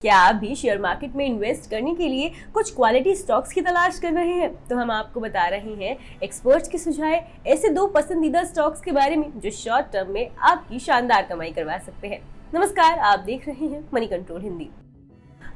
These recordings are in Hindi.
क्या आप भी शेयर मार्केट में इन्वेस्ट करने के लिए कुछ क्वालिटी स्टॉक्स की तलाश कर रहे हैं? तो हम आपको बता रहे हैं एक्सपर्ट्स के सुझाए ऐसे 2 पसंदीदा स्टॉक्स के बारे में जो शॉर्ट टर्म में आपकी शानदार कमाई करवा सकते हैं। नमस्कार, आप देख रहे हैं मनी कंट्रोल हिंदी।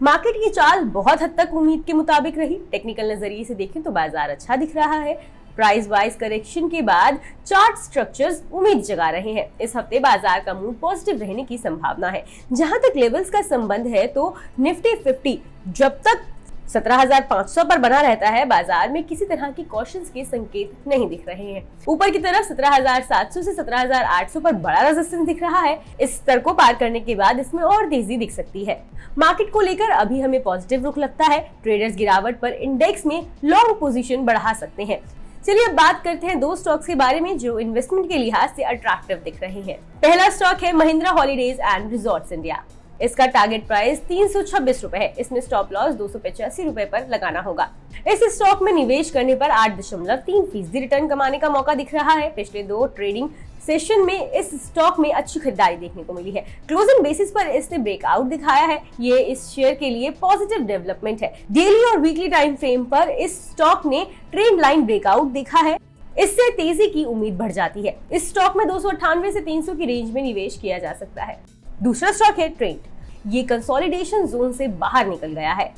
मार्केट की चाल बहुत हद तक उम्मीद के मुताबिक रही। टेक्निकल नजरिए से देखें तो बाजार अच्छा दिख रहा है। प्राइस वाइज करेक्शन के बाद चार्ट स्ट्रक्चर्स उम्मीद जगा रहे हैं। इस हफ्ते बाजार का मूड पॉजिटिव रहने की संभावना है। जहां तक लेवल्स का संबंध है तो निफ्टी 50 जब तक 17,500 पर बना रहता है, बाजार में किसी तरह की कॉशंस के संकेत नहीं दिख रहे हैं। ऊपर की तरफ 17,700 से 17,800 पर बड़ा रेजिस्टेंस दिख रहा है। इस स्तर को पार करने के बाद इसमें और तेजी दिख सकती है। मार्केट को लेकर अभी हमें पॉजिटिव रुख लगता है। ट्रेडर्स गिरावट पर इंडेक्स में लॉन्ग पोजीशन बढ़ा सकते हैं। चलिए अब बात करते हैं 2 स्टॉक्स के बारे में जो इन्वेस्टमेंट के लिहाज से अट्रैक्टिव दिख रहे हैं। पहला स्टॉक है Mahindra holidays and resorts India. इसका टारगेट प्राइस 326 रुपए है। इसमें स्टॉप लॉस 285 रुपए पर लगाना होगा। इस स्टॉक में निवेश करने पर 8.3% रिटर्न कमाने का मौका दिख रहा है। पिछले 2 ट्रेडिंग सेशन में इस स्टॉक में अच्छी खरीदारी देखने को मिली है। क्लोजिंग बेसिस पर इसने ब्रेकआउट दिखाया है। ये इस शेयर के लिए पॉजिटिव डेवलपमेंट है। डेली और वीकली टाइम फ्रेम पर इस स्टॉक ने ट्रेंड लाइन ब्रेकआउट देखा है। इससे तेजी की उम्मीद बढ़ जाती है। इस स्टॉक में 298 से 300 की रेंज में निवेश किया जा सकता है। दूसरा स्टॉक है ट्रेंड। ये कंसोलिडेशन जोन से बाहर निकल गया है।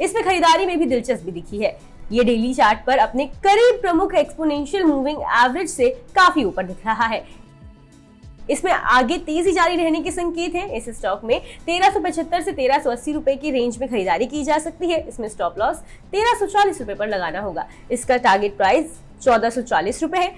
इसमें खरीदारी में भी दिलचस्पी दिखी है। ये डेली चार्ट पर अपने करीब प्रमुख एक्सपोनेंशियल मूविंग एवरेज से काफी ऊपर दिख रहा है। इसमें आगे तेजी जारी रहने के संकेत हैं। इस स्टॉक में 1375 से 1380 रुपए की रेंज में खरीदारी की जा सकती है। इसमें स्टॉप लॉस 1340 रुपए पर लगाना होगा। इसका टारगेट प्राइस 1440 रुपए है।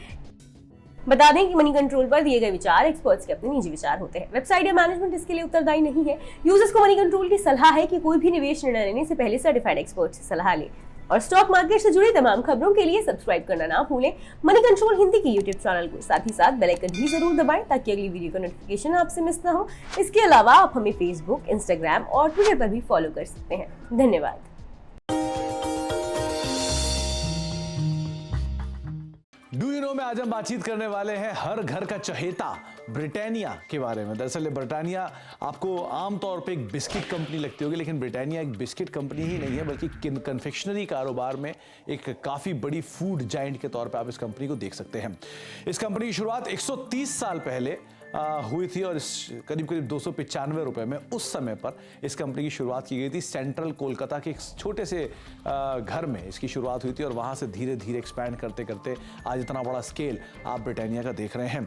बता दें कि मनी कंट्रोल पर दिए गए विचार एक्सपर्ट्स के अपने निजी विचार होते हैं। वेबसाइट या मैनेजमेंट इसके लिए उत्तरदायी नहीं है। यूजर्स को मनी कंट्रोल की सलाह है कि कोई भी निवेश निर्णय लेने से पहले सर्टिफाइड एक्सपर्ट से सलाह लें। और स्टॉक मार्केट से जुड़ी तमाम खबरों के लिए सब्सक्राइब करना ना भूलें मनी कंट्रोल हिंदी की यूट्यूब चैनल को। साथ ही साथ बेल आइकन भी जरूर दबाएं ताकि अगली वीडियो का नोटिफिकेशन आपसे मिस ना हो। इसके अलावा आप हमें फेसबुक, इंस्टाग्राम और ट्विटर पर भी फॉलो कर सकते हैं। धन्यवाद। डू यू नो में आज हम बातचीत करने वाले हैं हर घर का चहेता ब्रिटानिया के बारे में। दरअसल ब्रिटानिया आपको आमतौर पे एक बिस्किट कंपनी लगती होगी, लेकिन ब्रिटानिया एक बिस्किट कंपनी ही नहीं है बल्कि कन्फेक्शनरी कारोबार में एक काफ़ी बड़ी फूड जाइंट के तौर पे आप इस कंपनी को देख सकते हैं। इस कंपनी की शुरुआत 130 साल पहले हुई थी और करीब 295 रुपए में उस समय पर इस कंपनी की शुरुआत की गई थी। सेंट्रल कोलकाता के एक छोटे से घर में इसकी शुरुआत हुई थी और वहाँ से धीरे धीरे एक्सपैंड करते करते आज इतना बड़ा स्केल आप ब्रिटानिया का देख रहे हैं।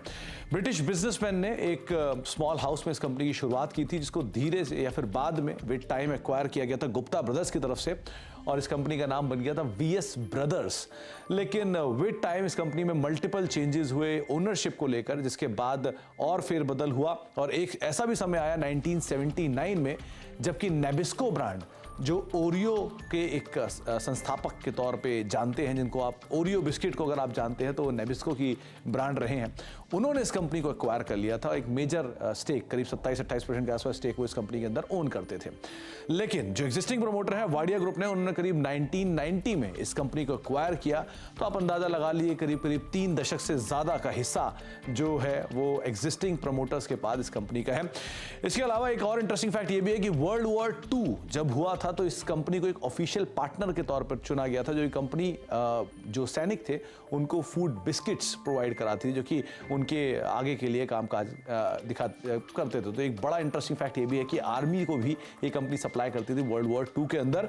ब्रिटिश बिजनेसमैन ने एक स्मॉल हाउस में इस कंपनी की शुरुआत की थी, जिसको धीरे से या फिर बाद में विद टाइम एक्वायर किया गया था गुप्ता ब्रदर्स की तरफ से और इस कंपनी का नाम बन गया था वीएस ब्रदर्स। लेकिन विद टाइम इस कंपनी में मल्टीपल चेंजेस हुए ओनरशिप को लेकर, जिसके बाद और फेरबदल हुआ और एक ऐसा भी समय आया 1979 में जबकि नेबिस्को ब्रांड, जो ओरियो के एक संस्थापक के तौर पे जानते हैं, जिनको आप ओरियो बिस्किट को अगर आप जानते हैं तो वो नेबिस्को की ब्रांड रहे हैं, उन्होंने इस कंपनी को एक्वायर कर लिया था। एक मेजर स्टेक करीब 27-28% के आसपास स्टेक वो इस कंपनी के अंदर ओन करते थे। लेकिन जो एग्जिस्टिंग प्रमोटर है वाडिया ग्रुप ने, उन्होंने करीब 1990 में इस कंपनी को एक्वायर किया। तो आप अंदाजा लगा लिए करीब 3 दशक से ज़्यादा का हिस्सा जो है वो एग्जिस्टिंग प्रमोटर्स के पास इस कंपनी का है। इसके अलावा एक और इंटरेस्टिंग फैक्ट ये भी है कि वर्ल्ड वॉर 2 जब हुआ था तो इस कंपनी को एक ऑफिशियल पार्टनर के तौर पर चुना गया था। जो ये कंपनी जो सैनिक थे उनको फूड बिस्किट्स प्रोवाइड कराती थी, जो कि उनके आगे के लिए कामकाज करते थे। तो एक बड़ा इंटरेस्टिंग फैक्ट ये भी है कि आर्मी को भी ये कंपनी सप्लाई करती थी वर्ल्ड वॉर 2 के अंदर।